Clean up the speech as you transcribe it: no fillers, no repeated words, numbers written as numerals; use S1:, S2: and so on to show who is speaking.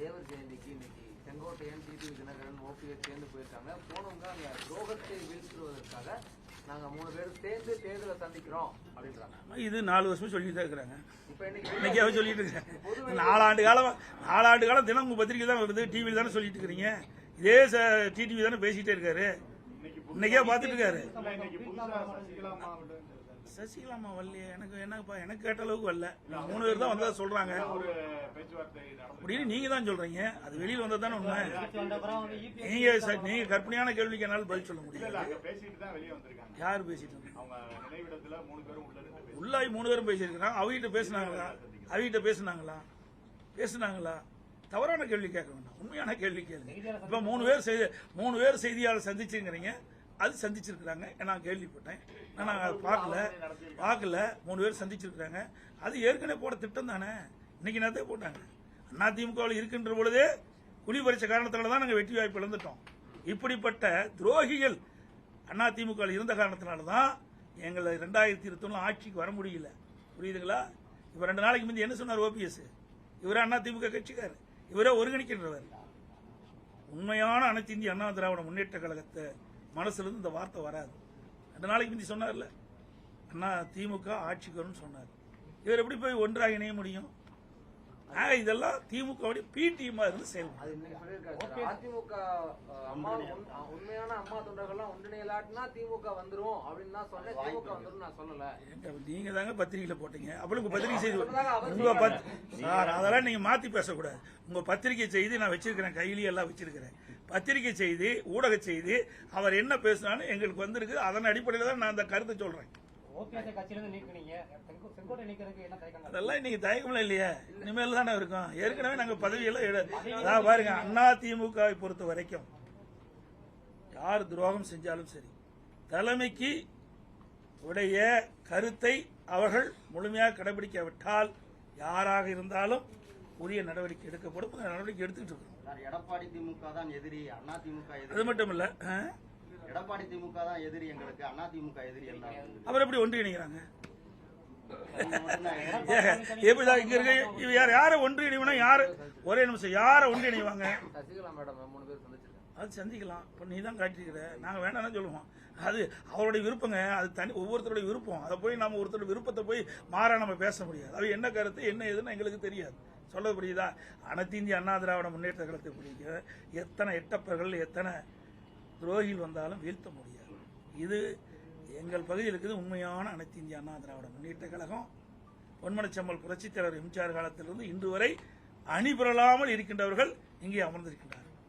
S1: தேவர் ஜெயந்திக்கு இன்னைக்கு Sengottaiyan TTV Dinakaran OPS சேர்ந்து போயிருக்காங்க. போனவங்க அங்க துரோகத்தை வீழ்த்துவதற்காக நாங்க 3 பேரும் சேர்ந்து தேர்தலை சந்திக்கிறோம் அப்படின்றாங்க.
S2: இது 4 வருஷம் சொல்லிட்டு தான் இருக்கிறாங்க.
S1: இப்ப
S2: இன்னைக்கு சொல்லிட்டு இருக்காங்க. 4 ஆண்டு காலம் தினம் உங்க பத்திரிகை தான் வருது, டிவியில் தானே சொல்லிட்டு இருக்கிறீங்க. இதே டிடிவி தானே பேசிட்டே இருக்காரு, இன்னைக்கே பாத்துட்டு இருக்காரு. சசிகலாமா வரலையே, எனக்கு கேட்ட அளவுக்கு வரல. 3 பேர் தான் வந்ததா சொல்றாங்க அப்படின்னு நீங்க தான் சொல்றீங்க. அது வெளியில வந்தது தானே உண்மை. நீங்க கற்பனையான கேள்விக்கு என்னால பதில் சொல்ல முடியாது. யாரு பேசிட்டு உள்ளாய் 3 பேரும் பேசியிருக்கிறாங்க. அவகிட்ட பேசினாங்களா? தவறான கேள்வி கேட்க வேண்டாம், உண்மையான கேள்வி கேளுங்க. இப்ப 3 பேர் செய்தியாளர் சந்திச்சுங்கிறீங்க, அது சந்திச்சிருக்கிறாங்க. நான் கேள்விப்பட்டேன், நான் பார்க்கல. 3 பேர் சந்திச்சிருக்கிறாங்க. அது ஏற்கனவே போட திட்டம் தானே, இன்னைக்கு நேரத்தை போட்டாங்க. அதிமுகவில் இருக்கின்ற பொழுதே குடி பறிச்ச காரணத்தினால தான் நாங்கள் வெற்றி வாய்ப்பு இழந்துட்டோம். இப்படிப்பட்ட துரோகிகள் அதிமுகவில் இருந்த காரணத்தினால தான் எங்களை 2021 ஆட்சிக்கு வர முடியல. புரியுதுங்களா? இவர் 2 நாளைக்கு முந்தைய என்ன சொன்னார் ஓபிஎஸ்? இவரே அதிமுக கட்சிக்காரர், இவரே ஒருங்கிணைக்கின்றவர். உண்மையான அனைத்து இந்திய அண்ணா திராவிட முன்னேற்ற கழகத்தை மனசுல இருந்து இந்த வார்த்தை வராது. 2 நாளைக்கு முந்தி சொன்னார்ல, திமுக ஆட்சிக்கு வரும்னு சொன்னார். இவர் எப்படி போய் ஒன்றாக இணைய முடியும்? இதெல்லாம் திமுக பி டீமா இருந்து செயல்படும்.
S1: அதிமுக உண்மையான அம்மா தொண்டர்கள்லாம் ஒன்றிணையலாட்டினா திமுக வந்துரும் அப்படின்னு நான் சொன்னேன். திமுக வந்துரும் நான் சொல்லல.
S2: நீங்க தாங்க பத்திரிகையில போட்டீங்க. அப்பளுக்கு பத்திரிகை செய்தி சார், அதெல்லாம் நீங்க மாத்தி பேசக்கூடாது. உங்க பத்திரிகை செய்தி நான் வச்சிருக்கிறேன், கையிலேயே எல்லாம் வச்சிருக்கிறேன். பத்திரிகை செய்தி, ஊடக செய்தி, அவர் என்ன பேசினாலும் எங்களுக்கு வந்திருக்கு. அதன் அடிப்படையில் தான் நான் அந்த கருத்தை சொல்றேன். அதெல்லாம் இன்னைக்கு தயக்கம்ல இல்லையா? இனிமேல் தானே இருக்கும். ஏற்கனவே நாங்க பதவியெல்லாம் பாருங்க. அதிமுகவை பொறுத்த வரைக்கும் யார் துரோகம் செஞ்சாலும் சரி, தலைமைக்கு உடைய கருத்தை அவர்கள் முழுமையாக கடைபிடிக்காவிட்டால் யாராக இருந்தாலும் உரிய நடவடிக்கை எடுக்கப்படும். நடவடிக்கை எடுத்துக்கிட்டு இருக்கோம்.
S3: எடப்பாடி திமுக தான் எதிரி, அண்ணா திமுக எதிரி.
S2: அது மட்டும் இல்ல,
S3: எடப்பாடி திமுக தான் எதிரி எங்களுக்கு, அண்ணா திமுக எதிரி.
S2: அவர் எப்படி ஒன்றிணைக்கிறாங்க? எப்படிதான் இங்க இருக்க யார ஒன்றிணைவனா? யாரு ஒரே நிமிஷம் யார ஒன்றிணைவாங்க? அது சந்திக்கலாம். இப்ப நீ தான் காட்டிருக்கிற, நாங்க வேண்டாம் சொல்லுவோம். அது அவருடைய விருப்பங்க, அது தனி ஒவ்வொருத்தருடைய விருப்பம். அதை போய் நம்ம ஒருத்தருடைய விருப்பத்தை போய் மாறா நம்ம பேச முடியாது. அது என்ன கருத்து என்ன எதுன்னு எங்களுக்கு தெரியாது. சொல்ல புரியுதா? அனைத்து இந்திய அண்ணா திராவிட முன்னேற்ற கழகத்தை பிடிக்க எத்தனை எட்டப்பர்கள் எத்தனை துரோகிகள் வந்தாலும் வீழ்த்த முடியாது. இது எங்கள் பகுதியில் இருக்குது உண்மையான அனைத்து இந்திய அண்ணா திராவிட முன்னேற்ற கழகம். பொன்மனச்செம்மல் புரட்சித் தலைவர் எம்ஜிஆர் காலத்திலிருந்து இன்று வரை அணி பெறலாமல் இருக்கின்றவர்கள் இங்கே அமர்ந்திருக்கின்றார்கள்.